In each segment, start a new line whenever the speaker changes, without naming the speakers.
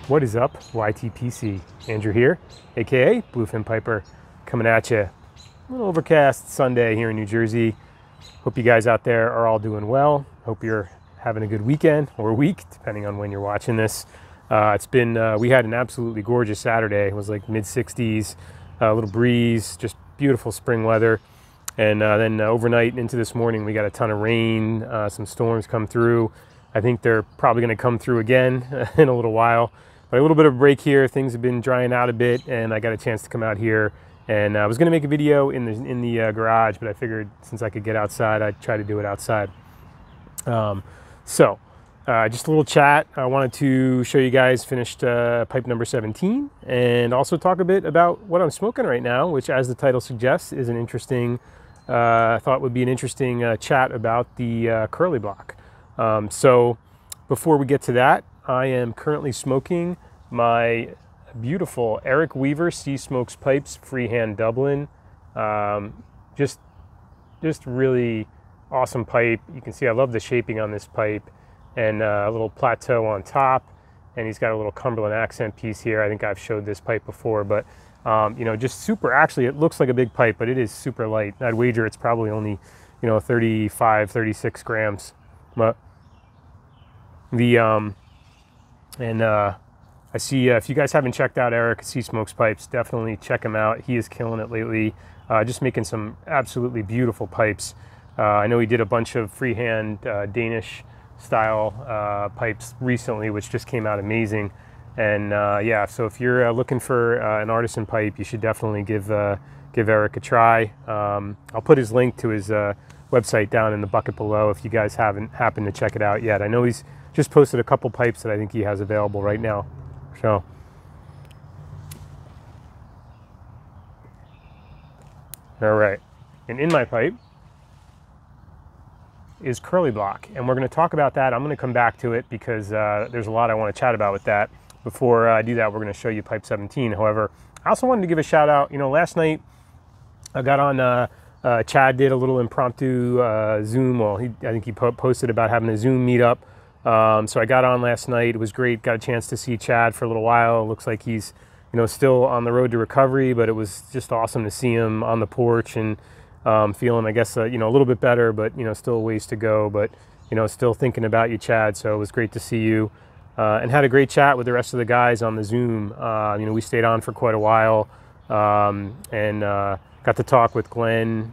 What is up, YTPC? Andrew here, aka Bluefin Piper, coming at you. A little overcast Sunday here in New Jersey. Hope you guys out there are all doing well. Hope you're having a good weekend or week, depending on when you're watching this. We had an absolutely gorgeous Saturday. It was like mid-60s, a little breeze, just beautiful spring weather. And then overnight and into this morning, we got a ton of rain, some storms come through. I think they're probably going to come through again in a little while. But a little bit of a break here. Things have been drying out a bit, and I got a chance to come out here. And I was going to make a video in the garage, but I figured since I could get outside, I'd try to do it outside. Just a little chat. I wanted to show you guys finished pipe number 17, and also talk a bit about what I'm smoking right now, which, as the title suggests, is an interesting. I thought would be an interesting chat about the Curly Block. So before we get to that, I am currently smoking my beautiful Eric Weaver Sea Smokes Pipes Freehand Dublin. Just really awesome pipe. You can see I love the shaping on this pipe, and a little plateau on top, and he's got a little Cumberland accent piece here. I think I've showed this pipe before, but you know, just super. Actually, it looks like a big pipe, but it is super light. I'd wager it's probably only 35, 36 grams. But I see if you guys haven't checked out Eric Sea Smokes Pipes, definitely check him out. He is killing it lately, just making some absolutely beautiful pipes. I know he did a bunch of freehand Danish style pipes recently, which just came out amazing. And yeah, so if you're looking for an artisan pipe, you should definitely give Eric a try. I'll put his link to his website down in the bucket below if you guys haven't happened to check it out yet. I know he's just posted a couple pipes that I think he has available right now. So all right, and in my pipe is Curly Block, and we're going to talk about that. I'm going to come back to it because there's a lot I want to chat about with that. Before I do that, we're going to show you pipe 17. However, I also wanted to give a shout out. Last night I got on Chad did a little impromptu Zoom. Well, I think he posted about having a Zoom meetup. So I got on last night. It was great. Got a chance to see Chad for a little while. It looks like he's, still on the road to recovery, but it was just awesome to see him on the porch and feeling, I guess, a little bit better, but, still a ways to go. But, still thinking about you, Chad. So it was great to see you, and had a great chat with the rest of the guys on the Zoom. We stayed on for quite a while, and got to talk with Glenn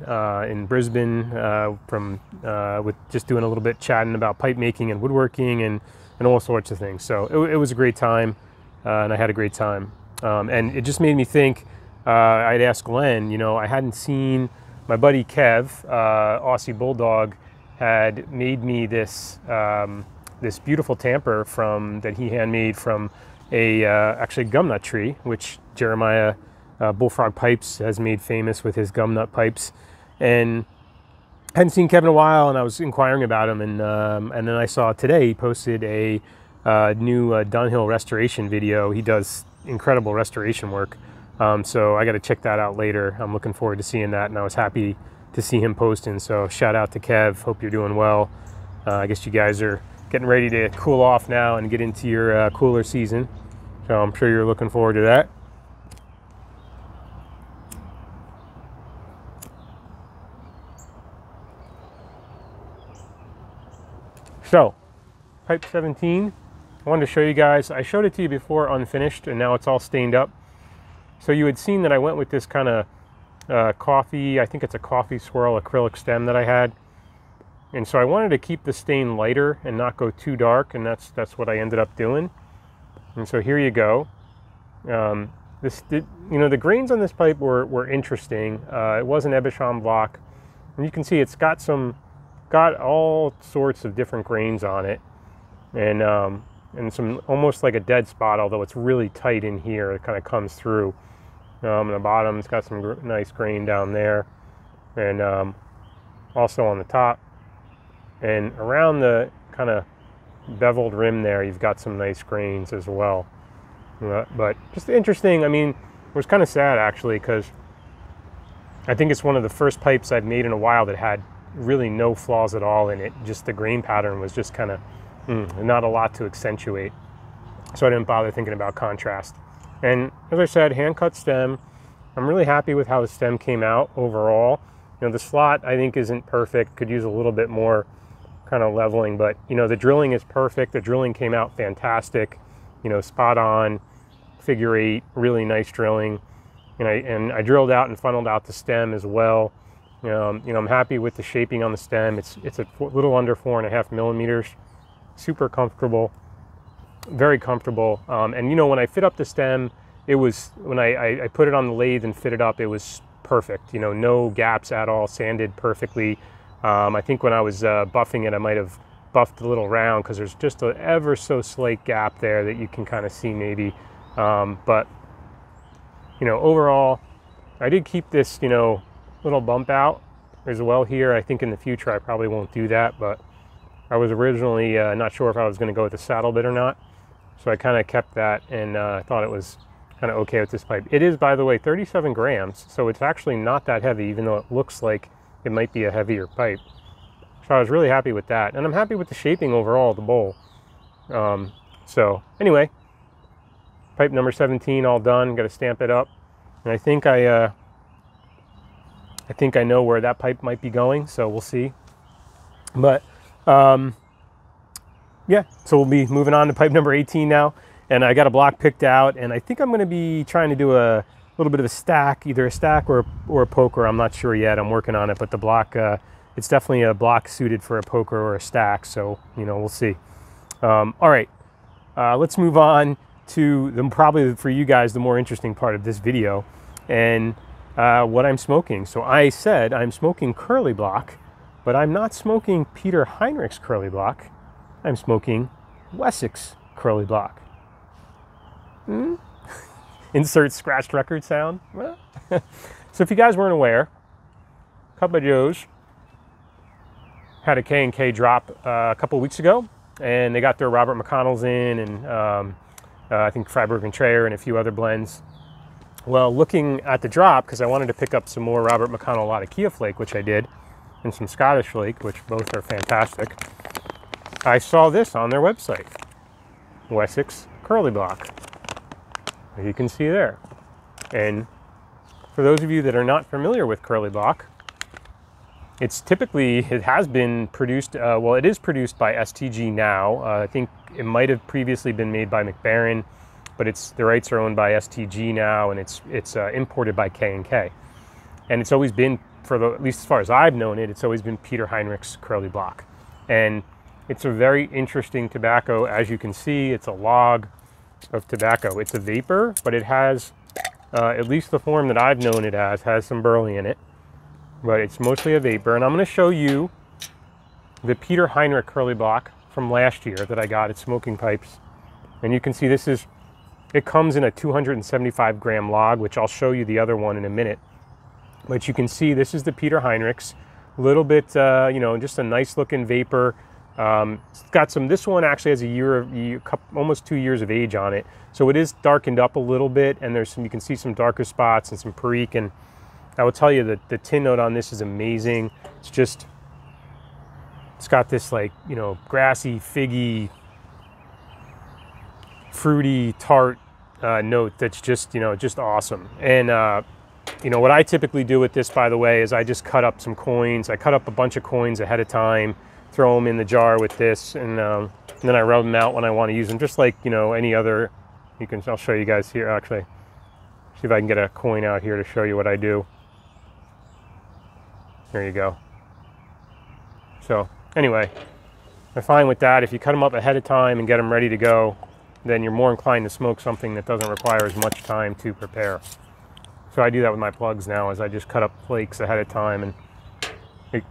in Brisbane with just doing a little bit chatting about pipe making and woodworking and all sorts of things. So it was a great time, and I had a great time. And it just made me think, I'd asked Glenn, I hadn't seen my buddy Kev, Aussie Bulldog, had made me this beautiful tamper that he handmade from actually gumnut tree, which Jeremiah Bullfrog Pipes has made famous with his gumnut pipes. And I hadn't seen Kevin in a while, and I was inquiring about him, and then I saw today he posted a new Dunhill restoration video. He does incredible restoration work, so I got to check that out later. I'm looking forward to seeing that, and I was happy to see him posting. So shout out to Kev. Hope you're doing well. I guess you guys are getting ready to cool off now and get into your cooler season, so I'm sure you're looking forward to that. So, pipe 17, I wanted to show you guys. I showed it to you before unfinished, and now it's all stained up. So you had seen that I went with this kind of coffee, I think it's a coffee swirl acrylic stem that I had. And so I wanted to keep the stain lighter and not go too dark, and that's what I ended up doing. And so here you go. The grains on this pipe were interesting. It was an Ebesham block, and you can see it's got all sorts of different grains on it, and some almost like a dead spot, although it's really tight in here. It kind of comes through. And the bottom, it's got some nice grain down there, and also on the top, and around the kind of beveled rim there, you've got some nice grains as well. But just interesting. I mean, it was kind of sad actually, because I think it's one of the first pipes I've made in a while that had really no flaws at all in it. Just the grain pattern was just kind of not a lot to accentuate. so I didn't bother thinking about contrast. And as I said, hand cut stem. I'm really happy with how the stem came out overall. You know, the slot I think isn't perfect, could use a little bit more kind of leveling, but you know, the drilling is perfect. The drilling came out fantastic, you know, spot on, figure 8, really nice drilling. And I drilled out and funneled out the stem as well. You know, I'm happy with the shaping on the stem. It's a little under 4.5 millimeters, super comfortable, very comfortable. And you know, when I fit up the stem, it was, when I put it on the lathe and fit it up, it was perfect. You know, no gaps at all, sanded perfectly. I think when I was buffing it, I might have buffed a little round because there's just an ever so slight gap there that you can kind of see maybe. But, you know, overall, I did keep this, you know, little bump out as well here. I think in the future I probably won't do that, but I was originally not sure if I was going to go with the saddle bit or not. So I kind of kept that, and I thought it was kind of okay with this pipe. It is, by the way, 37 grams, so it's actually not that heavy, even though it looks like it might be a heavier pipe. So I was really happy with that, and I'm happy with the shaping overall of the bowl. So anyway, pipe number 17 all done. Got to stamp it up, and I think I know where that pipe might be going, so we'll see. But yeah, so we'll be moving on to pipe number 18 now, and I got a block picked out, and I think I'm going to be trying to do a little bit of a stack, either a stack or a poker. I'm not sure yet. I'm working on it, but the block, it's definitely a block suited for a poker or a stack, so you know, we'll see. All right, let's move on to probably for you guys the more interesting part of this video, and what I'm smoking. So I said I'm smoking Curly Block, but I'm not smoking Peter Heinrich's Curly Block. I'm smoking Wessex Curly Block. Insert scratched record sound. So if you guys weren't aware, Cup of Joe's had a K&K drop a couple weeks ago, and they got their Robert McConnell's in, and I think Freiburg and Trayer and a few other blends. Well, looking at the drop, because I wanted to pick up some more Robert McConnell Latakia Flake, which I did, and some Scottish Flake, which both are fantastic, I saw this on their website, Wessex Curly Block. As you can see there. And for those of you that are not familiar with Curly Block, it has been produced, well, it is produced by STG now. I think it might have previously been made by McBaron, but the rights are owned by STG now, and it's imported by K&K. And it's always been, at least as far as I've known it, it's always been Peter Heinrich's Curly Block. And it's a very interesting tobacco. As you can see, it's a log of tobacco. It's a vapor, but it has, at least the form that I've known it has some burley in it. But it's mostly a vapor. And I'm going to show you the Peter Heinrich Curly Block from last year that I got at Smoking Pipes. And you can see it comes in a 275 gram log, which I'll show you the other one in a minute. But you can see this is the Peter Heinrich's. A little bit, you know, just a nice looking vapor. It's got this one actually has almost 2 years of age on it. So it is darkened up a little bit, and you can see some darker spots and some perique. And I will tell you that the tin note on this is amazing. It's got this, like, you know, grassy, figgy, fruity, tart note that's just, you know, just awesome. And, you know, what I typically do with this, by the way, is I just cut up some coins. I cut up a bunch of coins ahead of time, throw them in the jar with this, and then I rub them out when I want to use them, just like, you know, any other. I'll show you guys here, actually. See if I can get a coin out here to show you what I do. There you go. So anyway, I find with that, if you cut them up ahead of time and get them ready to go, then you're more inclined to smoke something that doesn't require as much time to prepare. So I do that with my plugs now, is I just cut up flakes ahead of time, and it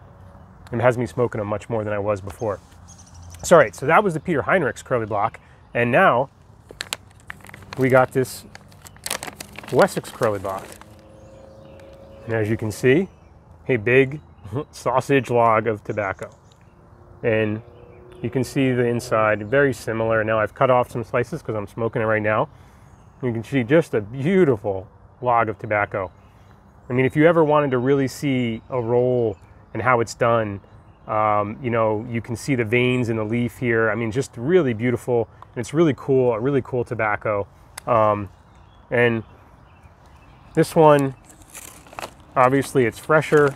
has me smoking them much more than I was before. So, all right, so that was the Peter Heinrich's Curly Block, and now we got this Wessex Curly Block. And as you can see, a big sausage log of tobacco. And you can see the inside, very similar. Now I've cut off some slices because I'm smoking it right now. You can see just a beautiful log of tobacco. I mean, if you ever wanted to really see a roll and how it's done, You know, you can see the veins in the leaf here. I mean, just really beautiful, and it's really cool, a really cool tobacco. And this one, obviously it's fresher.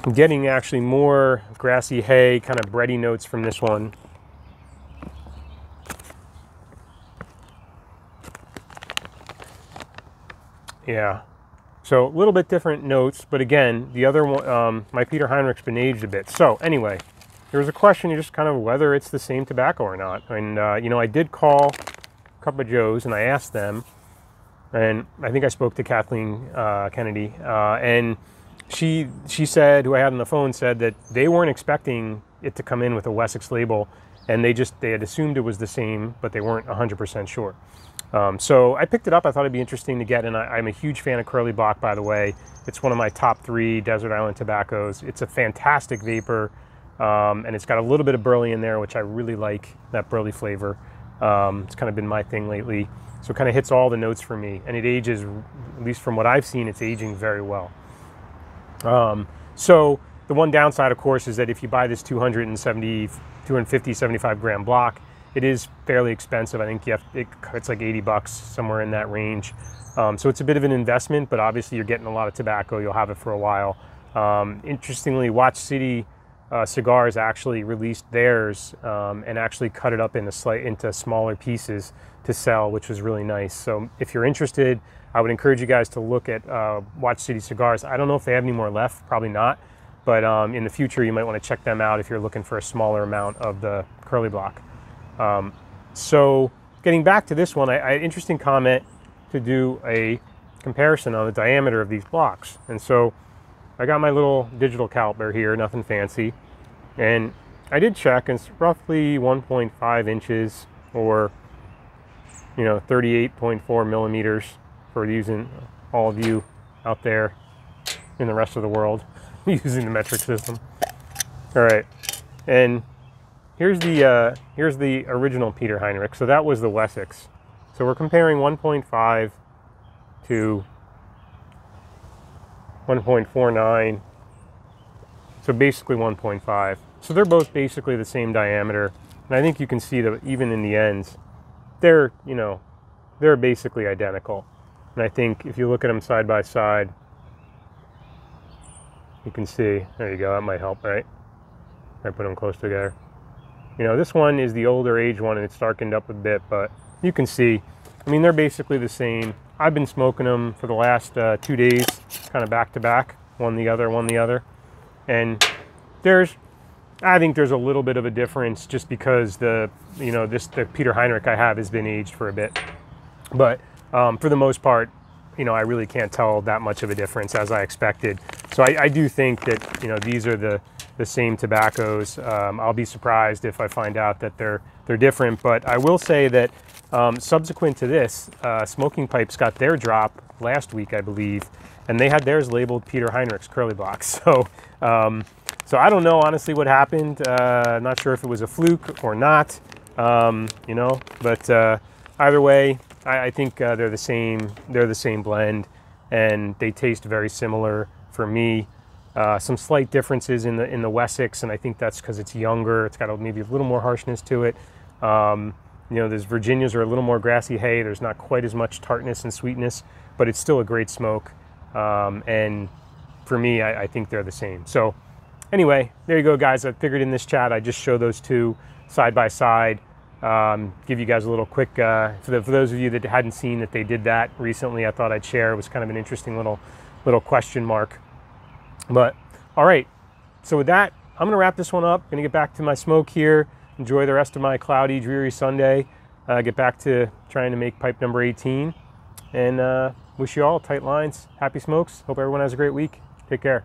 I'm getting actually more grassy hay, kind of bready notes from this one. Yeah, so a little bit different notes, but again, the other one, my Peter Heinrich's been aged a bit. So anyway, there was a question just kind of whether it's the same tobacco or not. And, you know, I did call a couple of Joes and I asked them, and I think I spoke to Kathleen Kennedy, and she said, who I had on the phone, said that they weren't expecting it to come in with a Wessex label, and they had assumed it was the same, but they weren't 100% sure. So I picked it up. I thought it'd be interesting to get, and I'm a huge fan of Curly Block, by the way. It's one of my top 3 desert island tobaccos. It's a fantastic vapor, and it's got a little bit of burley in there, which I really like, that burley flavor. It's kind of been my thing lately. So it kind of hits all the notes for me, and it ages, at least from what I've seen, it's aging very well. So the one downside, of course, is that if you buy this 250, 75 gram block, it is fairly expensive. I think it's like $80, somewhere in that range. So it's a bit of an investment, but obviously you're getting a lot of tobacco. You'll have it for a while. Interestingly, Watch City Cigars actually released theirs and actually cut it up into smaller pieces to sell, which was really nice. So if you're interested, I would encourage you guys to look at Watch City Cigars. I don't know if they have any more left, probably not, but in the future you might want to check them out if you're looking for a smaller amount of the Curly Block. So getting back to this one, I had an interesting comment to do a comparison on the diameter of these blocks. And so I got my little digital caliper here, nothing fancy, and I did check, and it's roughly 1.5 inches, or, you know, 38.4 millimeters for using all of you out there in the rest of the world using the metric system. All right, and here's the original Peter Heinrich. So that was the Wessex. So we're comparing 1.5 to 1.49. So basically 1.5. So they're both basically the same diameter. And I think you can see that even in the ends, they're basically identical. And I think if you look at them side by side, you can see, there you go, that might help, right? I put them close together. You know, this one is the older age one and it's darkened up a bit, but you can see, I mean, they're basically the same. I've been smoking them for the last 2 days, kind of back to back, one the other. And I think there's a little bit of a difference just because the Peter Heinrich I have has been aged for a bit. But for the most part, you know, I really can't tell that much of a difference as I expected. So I do think that, you know, these are the same tobaccos. I'll be surprised if I find out that they're different, but I will say that subsequent to this, Smoking Pipes got their drop last week, I believe, and they had theirs labeled Peter Heinrich's Curly Block. So so I don't know honestly what happened. Not sure if it was a fluke or not, you know, but either way, I think they're the same blend, and they taste very similar for me. Some slight differences in the Wessex, and I think that's because it's younger. It's got maybe a little more harshness to it. You know, those Virginias are a little more grassy hay. There's not quite as much tartness and sweetness, but it's still a great smoke. And for me, I think they're the same. So anyway, there you go, guys. I figured in this chat I'd just show those two side by side. Give you guys a little quick, for those of you that hadn't seen that they did that recently, I thought I'd share. It was kind of an interesting little question mark. But all right, so with that, I'm gonna wrap this one up. Gonna get back to my smoke here, enjoy the rest of my cloudy, dreary Sunday, get back to trying to make pipe number 18, and wish you all tight lines, happy smokes. Hope everyone has a great week. Take care.